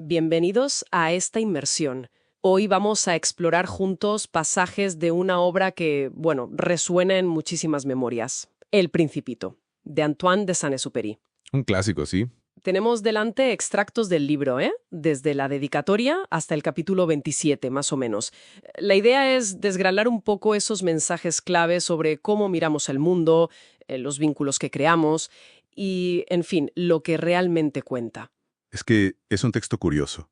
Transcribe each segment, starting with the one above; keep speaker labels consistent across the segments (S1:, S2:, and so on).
S1: Bienvenidos a esta inmersión. Hoy vamos a explorar juntos pasajes de una obra que, bueno, resuena en muchísimas memorias. El Principito, de Antoine de Saint-Exupéry.
S2: Un clásico, sí.
S1: Tenemos delante extractos del libro, desde la dedicatoria hasta el capítulo 27, más o menos. La idea es desgranar un poco esos mensajes claves sobre cómo miramos el mundo, los vínculos que creamos y, en fin, lo que realmente cuenta.
S2: Es que es un texto curioso.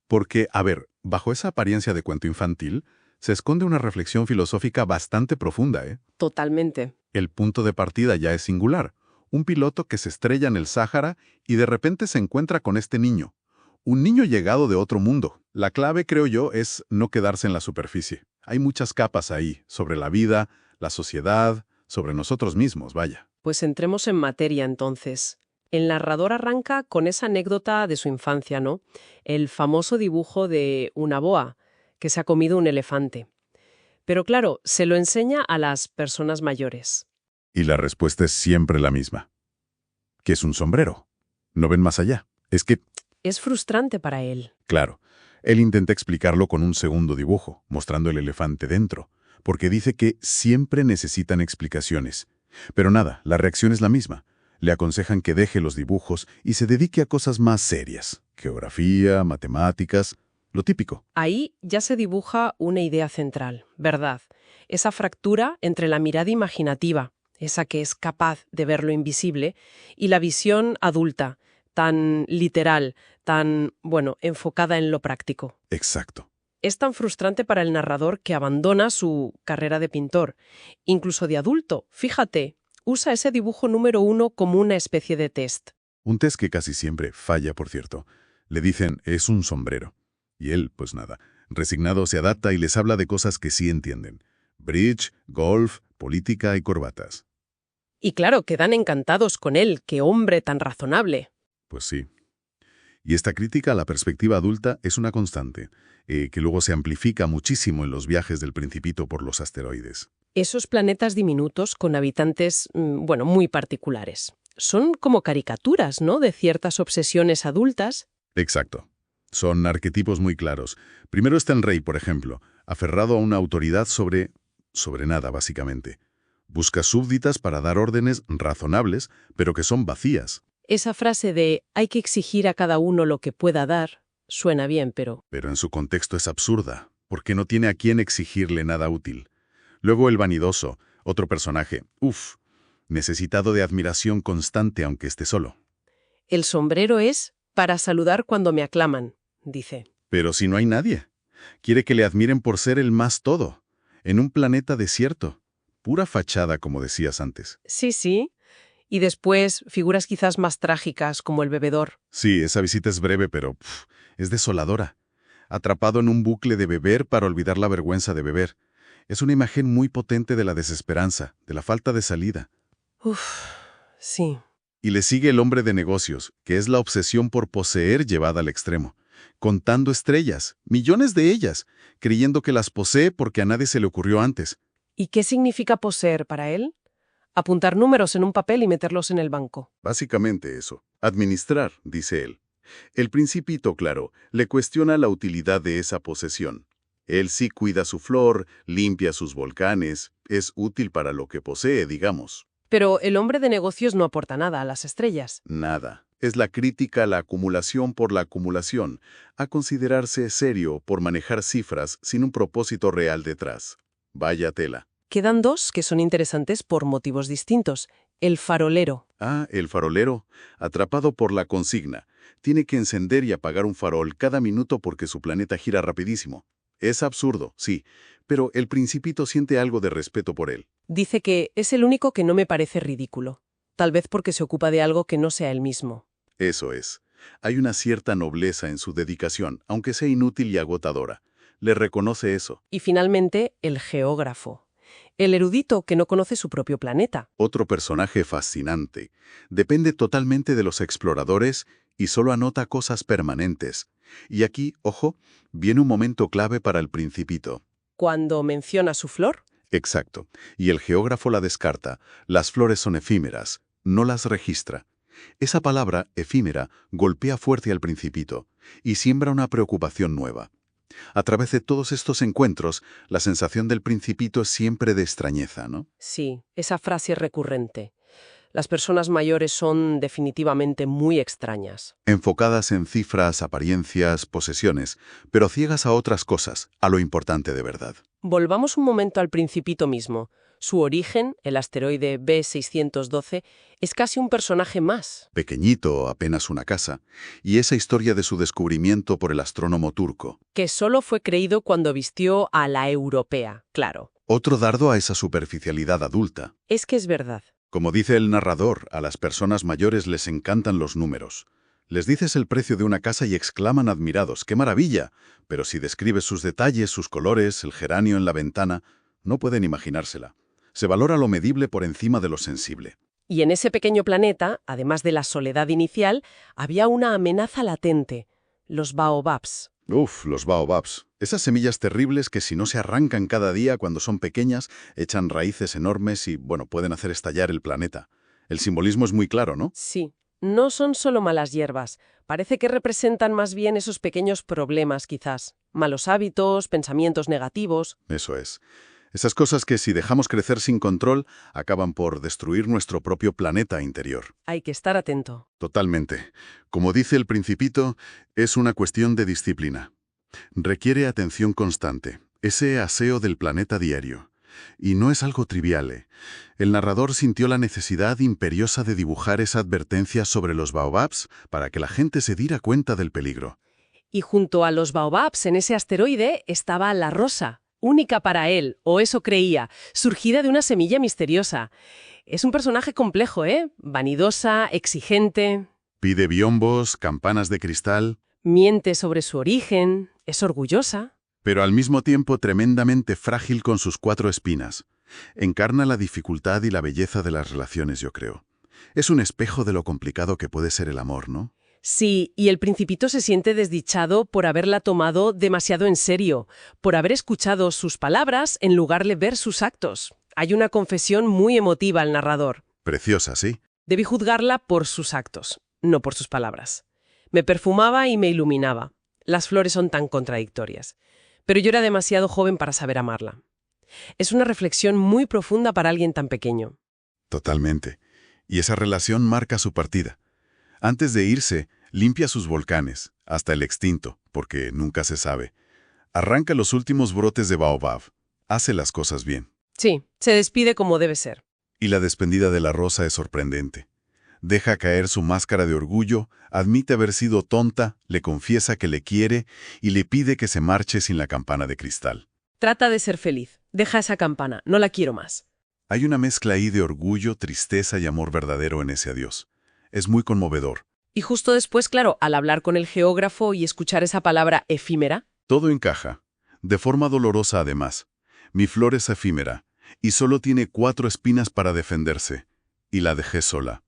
S2: Porque, a ver, bajo esa apariencia de cuento infantil, se esconde una reflexión filosófica bastante profunda, ¿eh?
S1: Totalmente.
S2: El punto de partida ya es singular. Un piloto que se estrella en el Sáhara y de repente se encuentra con este niño. Un niño llegado de otro mundo. La clave, creo yo, es no quedarse en la superficie. Hay muchas capas ahí, sobre la vida, la sociedad, sobre nosotros mismos, vaya.
S1: Pues entremos en materia entonces. El narrador arranca con esa anécdota de su infancia, ¿no? El famoso dibujo de una boa que se ha comido un elefante. Pero claro, se lo enseña a las personas mayores.
S2: Y la respuesta es siempre la misma. ¿Qué es un sombrero? No ven más allá. Es que,
S1: Es frustrante para él.
S2: claro, él intenta explicarlo con un segundo dibujo, mostrando el elefante dentro, porque dice que siempre necesitan explicaciones. Pero nada, la reacción es la misma. Le aconsejan que deje los dibujos y se dedique a cosas más serias. Geografía, matemáticas, lo típico.
S1: Ahí ya se dibuja una idea central, ¿verdad? Esa fractura entre la mirada imaginativa, esa que es capaz de ver lo invisible, y la visión adulta, tan literal, tan, bueno, enfocada en lo práctico.
S2: Exacto.
S1: Es tan frustrante para el narrador que abandona su carrera de pintor. Incluso de adulto, fíjate, usa ese dibujo número 1 como una especie de test.
S2: Un test que casi siempre falla, por cierto. Le dicen, es un sombrero. Y él, pues nada, resignado se adapta y les habla de cosas que sí entienden. Bridge, golf, política y corbatas.
S1: Y claro, quedan encantados con él, qué hombre tan razonable.
S2: Pues sí. Y esta crítica a la perspectiva adulta es una constante, que luego se amplifica muchísimo en los viajes del Principito por los asteroides.
S1: Esos planetas diminutos con habitantes, bueno, muy particulares. Son como caricaturas, ¿no?, de ciertas obsesiones adultas.
S2: Exacto. Son arquetipos muy claros. Primero está el rey, por ejemplo, aferrado a una autoridad sobre nada, básicamente. Busca súbditas para dar órdenes razonables, pero que son vacías.
S1: Esa frase de hay que exigir a cada uno lo que pueda dar suena bien, pero
S2: Pero en su contexto es absurda, porque no tiene a quién exigirle nada útil. Luego el vanidoso, otro personaje, necesitado de admiración constante aunque esté solo.
S1: el sombrero es para saludar cuando me aclaman, dice.
S2: Pero si no hay nadie, quiere que le admiren por ser el más todo, en un planeta desierto. Pura fachada, como decías antes.
S1: Sí, sí. Y después figuras quizás más trágicas como el bebedor.
S2: Sí, esa visita es breve, pero es desoladora. Atrapado en un bucle de beber para olvidar la vergüenza de beber. Es una imagen muy potente de la desesperanza, de la falta de salida.
S1: Uf, sí.
S2: Y le sigue el hombre de negocios, que es la obsesión por poseer llevada al extremo. Contando estrellas, millones de ellas, creyendo que las posee porque a nadie se le ocurrió antes.
S1: ¿Y qué significa poseer para él? Apuntar números en un papel y meterlos en el banco.
S2: Básicamente eso. Administrar, dice él. El Principito, claro, le cuestiona la utilidad de esa posesión. Él sí cuida su flor, limpia sus volcanes, es útil para lo que posee, digamos.
S1: Pero el hombre de negocios no aporta nada a las estrellas.
S2: Nada. Es la crítica a la acumulación por la acumulación, a considerarse serio por manejar cifras sin un propósito real detrás. Vaya tela.
S1: Quedan dos que son interesantes por motivos distintos. El farolero.
S2: Ah, el farolero, atrapado por la consigna. Tiene que encender y apagar un farol cada minuto porque su planeta gira rapidísimo. Es absurdo, sí, pero el Principito siente algo de respeto por él.
S1: Dice que es el único que no me parece ridículo. Tal vez porque se ocupa de algo que no sea él mismo.
S2: Eso es. Hay una cierta nobleza en su dedicación, aunque sea inútil y agotadora. Le reconoce eso.
S1: Y finalmente, el geógrafo. El erudito que no conoce su propio planeta.
S2: Otro personaje fascinante. Depende totalmente de los exploradores y solo anota cosas permanentes. Y aquí, ojo, viene un momento clave para el Principito.
S1: Cuando menciona su flor,
S2: Exacto. Y el geógrafo la descarta. Las flores son efímeras. No las registra. Esa palabra, efímera, golpea fuerte al Principito y siembra una preocupación nueva. A través de todos estos encuentros, la sensación del Principito es siempre de extrañeza, ¿no?
S1: Sí, esa frase es recurrente. Las personas mayores son definitivamente muy extrañas.
S2: Enfocadas en cifras, apariencias, posesiones, pero ciegas a otras cosas, a lo importante de verdad.
S1: Volvamos un momento al Principito mismo. Su origen, el asteroide B612, es casi un personaje más.
S2: Pequeñito, apenas una casa, y esa historia de su descubrimiento por el astrónomo turco.
S1: Que solo fue creído cuando vistió a la europea, claro.
S2: Otro dardo a esa superficialidad adulta.
S1: Es que es verdad.
S2: Como dice el narrador, a las personas mayores les encantan los números. Les dices el precio de una casa y exclaman admirados, ¡qué maravilla! Pero si describes sus detalles, sus colores, el geranio en la ventana, no pueden imaginársela. Se valora lo medible por encima de lo sensible.
S1: Y en ese pequeño planeta, además de la soledad inicial, había una amenaza latente: los baobabs.
S2: Uf, los baobabs. Esas semillas terribles que si no se arrancan cada día cuando son pequeñas, echan raíces enormes y, bueno, pueden hacer estallar el planeta. El simbolismo es muy claro, ¿no?
S1: Sí, no son solo malas hierbas. Parece que representan más bien esos pequeños problemas, quizás. Malos hábitos, pensamientos negativos.
S2: Eso es. Esas cosas que si dejamos crecer sin control, acaban por destruir nuestro propio planeta interior.
S1: Hay que estar atento.
S2: Totalmente. Como dice el Principito, es una cuestión de disciplina. Requiere atención constante, ese aseo del planeta diario. Y no es algo trivial, ¿eh? El narrador sintió la necesidad imperiosa de dibujar esa advertencia sobre los baobabs para que la gente se diera cuenta del peligro.
S1: Y junto a los baobabs en ese asteroide estaba la rosa, única para él, o eso creía, surgida de una semilla misteriosa. Es un personaje complejo, ¿eh? Vanidosa, exigente.
S2: Pide biombos, campanas de cristal,
S1: Miente sobre su origen, es orgullosa.
S2: pero al mismo tiempo tremendamente frágil con sus 4 espinas. Encarna la dificultad y la belleza de las relaciones, yo creo. Es un espejo de lo complicado que puede ser el amor, ¿no?
S1: Sí, y el Principito se siente desdichado por haberla tomado demasiado en serio, por haber escuchado sus palabras en lugar de ver sus actos. Hay una confesión muy emotiva al narrador.
S2: Preciosa, ¿sí?
S1: Debí juzgarla por sus actos, no por sus palabras. Me perfumaba y me iluminaba. Las flores son tan contradictorias. Pero yo era demasiado joven para saber amarla. Es una reflexión muy profunda para alguien tan pequeño.
S2: Totalmente. Y esa relación marca su partida. Antes de irse, limpia sus volcanes, hasta el extinto, porque nunca se sabe. Arranca los últimos brotes de baobab. Hace las cosas bien.
S1: Sí, se despide como debe ser.
S2: Y la despedida de la rosa es sorprendente. Deja caer su máscara de orgullo, admite haber sido tonta, le confiesa que le quiere y le pide que se marche sin la campana de cristal.
S1: Trata de ser feliz. Deja esa campana, no la quiero más.
S2: Hay una mezcla ahí de orgullo, tristeza y amor verdadero en ese adiós. Es muy conmovedor.
S1: Y justo después, claro, al hablar con el geógrafo y escuchar esa palabra efímera.
S2: Todo encaja. De forma dolorosa además. Mi flor es efímera, y solo tiene 4 espinas para defenderse. Y la dejé sola.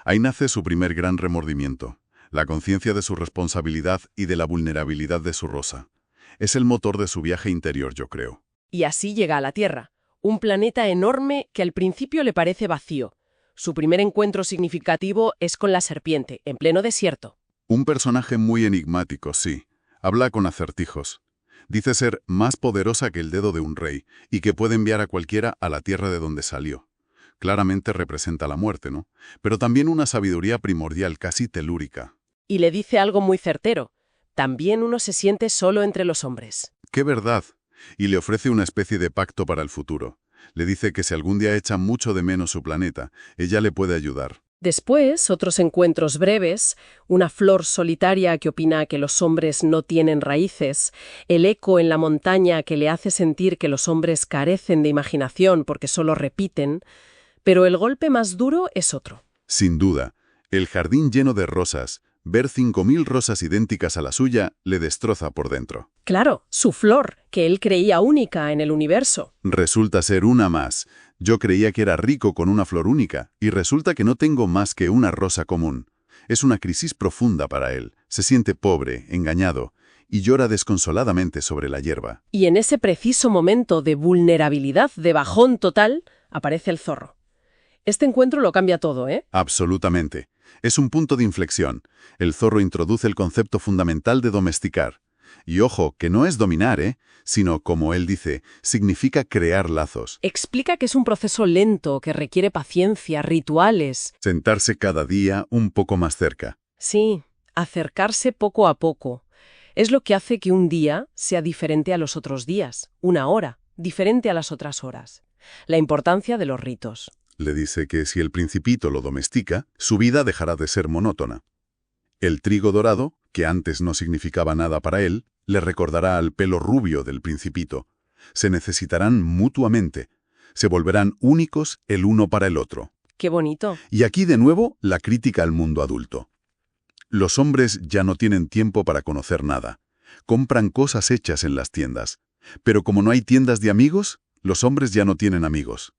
S2: Ahí nace su primer gran remordimiento, la conciencia de su responsabilidad y de la vulnerabilidad de su rosa. Es el motor de su viaje interior, yo creo.
S1: Y así llega a la Tierra, un planeta enorme que al principio le parece vacío. Su primer encuentro significativo es con la serpiente, en pleno desierto.
S2: Un personaje muy enigmático, sí. Habla con acertijos. Dice ser más poderosa que el dedo de un rey y que puede enviar a cualquiera a la tierra de donde salió. Claramente representa la muerte, ¿no? Pero también una sabiduría primordial, casi telúrica.
S1: Y le dice algo muy certero. También uno se siente solo entre los hombres.
S2: ¡Qué verdad! Y le ofrece una especie de pacto para el futuro. Le dice que si algún día echa mucho de menos su planeta, ella le puede ayudar.
S1: Después, otros encuentros breves, una flor solitaria que opina que los hombres no tienen raíces, el eco en la montaña que le hace sentir que los hombres carecen de imaginación porque solo repiten, pero el golpe más duro es otro.
S2: Sin duda, el jardín lleno de rosas, ver 5000 rosas idénticas a la suya, le destroza por dentro.
S1: Claro, su flor, que él creía única en el universo.
S2: Resulta ser una más. Yo creía que era rico con una flor única, y resulta que no tengo más que una rosa común. Es una crisis profunda para él. Se siente pobre, engañado, y llora desconsoladamente sobre la hierba.
S1: Y en ese preciso momento de vulnerabilidad, de bajón total, aparece el zorro. Este encuentro lo cambia todo, ¿eh?
S2: Absolutamente. Es un punto de inflexión. El zorro introduce el concepto fundamental de domesticar. Y ojo, que no es dominar, sino, como él dice, significa crear lazos.
S1: Explica que es un proceso lento, que requiere paciencia, rituales.
S2: Sentarse cada día un poco más cerca.
S1: Sí, acercarse poco a poco. Es lo que hace que un día sea diferente a los otros días, una hora, diferente a las otras horas. La importancia de los ritos.
S2: Le dice que si el Principito lo domestica, su vida dejará de ser monótona. El trigo dorado, que antes no significaba nada para él, le recordará al pelo rubio del Principito. Se necesitarán mutuamente. Se volverán únicos el uno para el otro.
S1: ¡Qué bonito!
S2: Y aquí de nuevo la crítica al mundo adulto. Los hombres ya no tienen tiempo para conocer nada. Compran cosas hechas en las tiendas. Pero como no hay tiendas de amigos, los hombres ya no tienen amigos.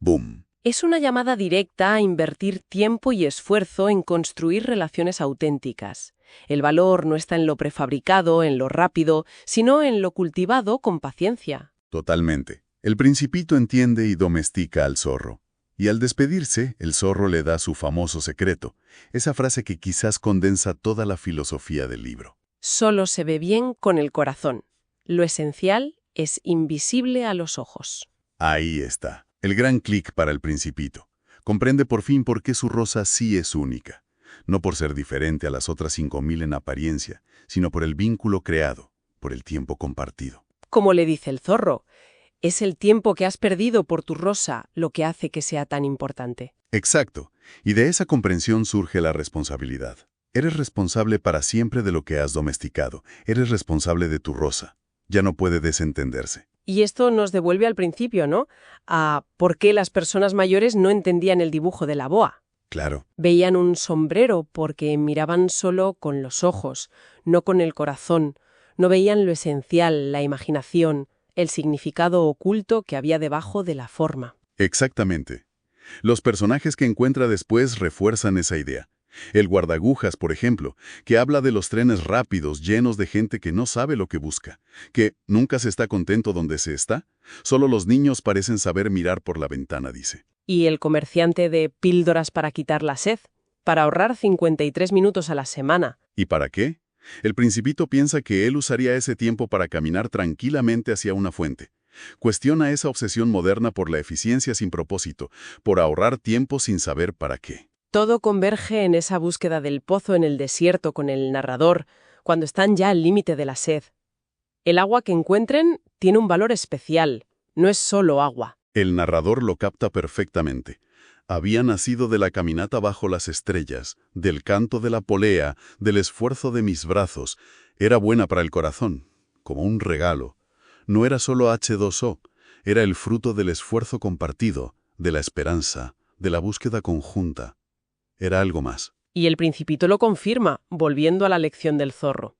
S2: ¡Boom!
S1: Es una llamada directa a invertir tiempo y esfuerzo en construir relaciones auténticas. El valor no está en lo prefabricado, en lo rápido, sino en lo cultivado con paciencia.
S2: Totalmente. El Principito entiende y domestica al zorro. Y al despedirse, el zorro le da su famoso secreto, esa frase que quizás condensa toda la filosofía del libro.
S1: Solo se ve bien con el corazón. Lo esencial es invisible a los ojos.
S2: Ahí está. El gran clic para el Principito. Comprende por fin por qué su rosa sí es única. No por ser diferente a las otras 5000 en apariencia, sino por el vínculo creado, por el tiempo compartido.
S1: Como le dice el zorro, es el tiempo que has perdido por tu rosa lo que hace que sea tan importante.
S2: Exacto. Y de esa comprensión surge la responsabilidad. Eres responsable para siempre de lo que has domesticado. Eres responsable de tu rosa. Ya no puede desentenderse.
S1: Y esto nos devuelve al principio, ¿no? A por qué las personas mayores no entendían el dibujo de la boa.
S2: Claro.
S1: Veían un sombrero porque miraban solo con los ojos, no con el corazón. No veían lo esencial, la imaginación, el significado oculto que había debajo de la forma.
S2: Exactamente. Los personajes que encuentra después refuerzan esa idea. El guardagujas, por ejemplo, que habla de los trenes rápidos llenos de gente que no sabe lo que busca, que nunca se está contento donde se está. Solo los niños parecen saber mirar por la ventana, dice.
S1: Y el comerciante de píldoras para quitar la sed, para ahorrar 53 minutos a la semana.
S2: ¿Y para qué? El Principito piensa que él usaría ese tiempo para caminar tranquilamente hacia una fuente. Cuestiona esa obsesión moderna por la eficiencia sin propósito, por ahorrar tiempo sin saber para qué.
S1: Todo converge en esa búsqueda del pozo en el desierto con el narrador, cuando están ya al límite de la sed. El agua que encuentren tiene un valor especial, no es solo agua.
S2: El narrador lo capta perfectamente. Había nacido de la caminata bajo las estrellas, del canto de la polea, del esfuerzo de mis brazos. Era buena para el corazón, como un regalo. No era solo H2O, era el fruto del esfuerzo compartido, de la esperanza, de la búsqueda conjunta. Era algo más.
S1: Y el Principito lo confirma, volviendo a la lección del zorro.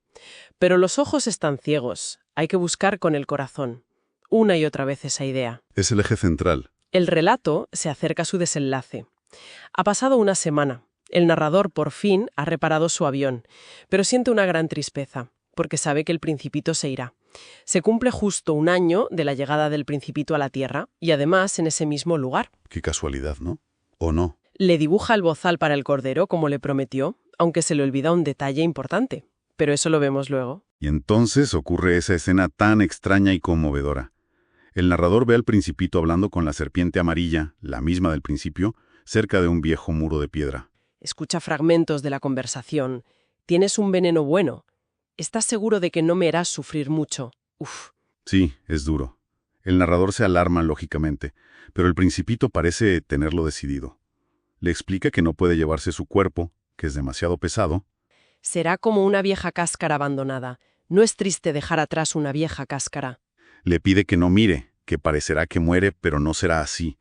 S1: Pero los ojos están ciegos, hay que buscar con el corazón. Una y otra vez esa idea.
S2: Es el eje central.
S1: El relato se acerca a su desenlace. Ha pasado una semana. El narrador, por fin, ha reparado su avión, pero siente una gran tristeza, porque sabe que el Principito se irá. Se cumple justo un año de la llegada del Principito a la Tierra, y además en ese mismo lugar.
S2: Qué casualidad, ¿no? ¿O no?
S1: Le dibuja el bozal para el cordero, como le prometió, aunque se le olvida un detalle importante. Pero eso lo vemos luego.
S2: Y entonces ocurre esa escena tan extraña y conmovedora. El narrador ve al Principito hablando con la serpiente amarilla, la misma del principio, cerca de un viejo muro de piedra.
S1: Escucha fragmentos de la conversación. Tienes un veneno bueno. ¿Estás seguro de que no me harás sufrir mucho? Uf.
S2: Sí, es duro. El narrador se alarma, lógicamente, pero el Principito parece tenerlo decidido. Le explica que no puede llevarse su cuerpo, que es demasiado pesado.
S1: Será como una vieja cáscara abandonada. No es triste dejar atrás una vieja cáscara.
S2: Le pide que no mire, que parecerá que muere, pero no será así.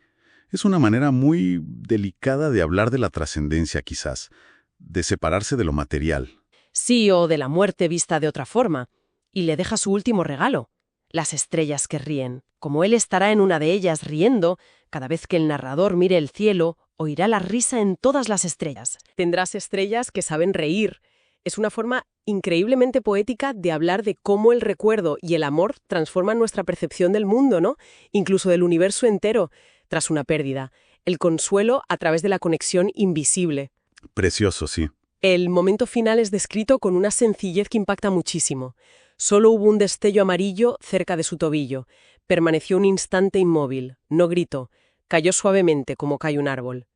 S2: Es una manera muy delicada de hablar de la trascendencia, quizás, de separarse de lo material.
S1: Sí, o de la muerte vista de otra forma. Y le deja su último regalo, las estrellas que ríen. Como él estará en una de ellas riendo, cada vez que el narrador mire el cielo, oirá la risa en todas las estrellas. Tendrás estrellas que saben reír. Es una forma increíblemente poética de hablar de cómo el recuerdo y el amor transforman nuestra percepción del mundo, ¿no? Incluso del universo entero, tras una pérdida. El consuelo a través de la conexión invisible.
S2: Precioso, sí.
S1: El momento final es descrito con una sencillez que impacta muchísimo. Solo hubo un destello amarillo cerca de su tobillo. Permaneció un instante inmóvil, no gritó, cayó suavemente como cae un árbol.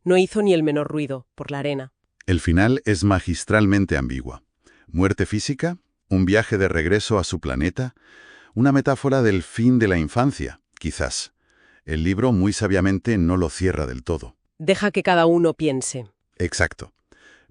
S1: No hizo ni el menor ruido, por la arena.
S2: El final es magistralmente ambigua. Muerte física, un viaje de regreso a su planeta, una metáfora del fin de la infancia, quizás. El libro muy sabiamente no lo cierra del todo.
S1: Deja que cada uno piense.
S2: Exacto.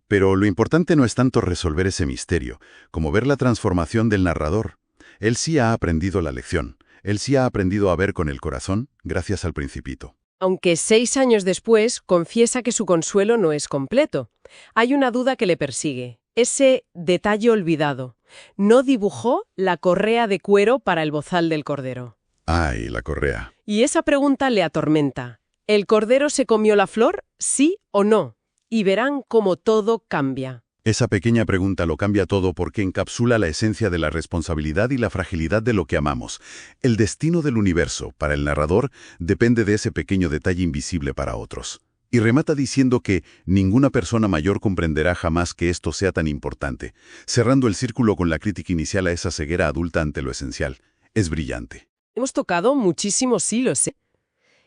S2: Pero lo importante no es tanto resolver ese misterio, como ver la transformación del narrador. Él sí ha aprendido la lección. Él sí ha aprendido a ver con el corazón, gracias al Principito.
S1: Aunque 6 años después confiesa que su consuelo no es completo. Hay una duda que le persigue. Ese detalle olvidado. No dibujó la correa de cuero para el bozal del cordero.
S2: Ay, la correa.
S1: Y esa pregunta le atormenta. ¿El cordero se comió la flor? ¿Sí o no? Y verán cómo todo cambia.
S2: Esa pequeña pregunta lo cambia todo porque encapsula la esencia de la responsabilidad y la fragilidad de lo que amamos. El destino del universo, para el narrador, depende de ese pequeño detalle invisible para otros. Y remata diciendo que ninguna persona mayor comprenderá jamás que esto sea tan importante, cerrando el círculo con la crítica inicial a esa ceguera adulta ante lo esencial. Es brillante.
S1: Hemos tocado muchísimos hilos, ¿eh?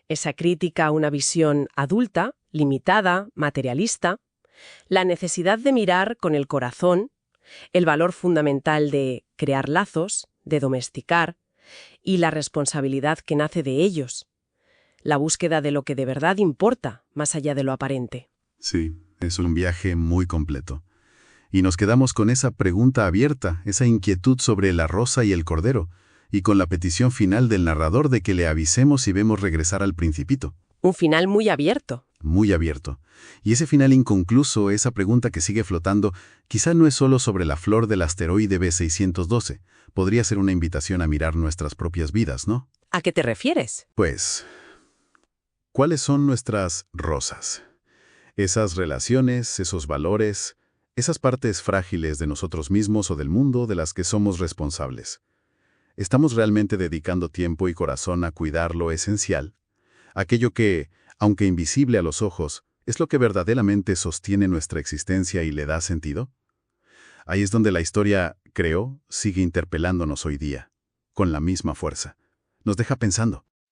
S1: Esa crítica a una visión adulta, limitada, materialista, la necesidad de mirar con el corazón, el valor fundamental de crear lazos, de domesticar, y la responsabilidad que nace de ellos, la búsqueda de lo que de verdad importa, más allá de lo aparente.
S2: Sí, es un viaje muy completo. Y nos quedamos con esa pregunta abierta, esa inquietud sobre la rosa y el cordero, y con la petición final del narrador de que le avisemos si vemos regresar al Principito.
S1: Un final muy abierto.
S2: Muy abierto. Y ese final inconcluso, esa pregunta que sigue flotando, quizá no es solo sobre la flor del asteroide B612. Podría ser una invitación a mirar nuestras propias vidas, ¿no?
S1: ¿A qué te refieres?
S2: Pues, ¿cuáles son nuestras rosas? Esas relaciones, esos valores, esas partes frágiles de nosotros mismos o del mundo de las que somos responsables. ¿Estamos realmente dedicando tiempo y corazón a cuidar lo esencial? Aquello que, aunque invisible a los ojos, es lo que verdaderamente sostiene nuestra existencia y le da sentido. Ahí es donde la historia, creo, sigue interpelándonos hoy día, con la misma fuerza. Nos deja pensando.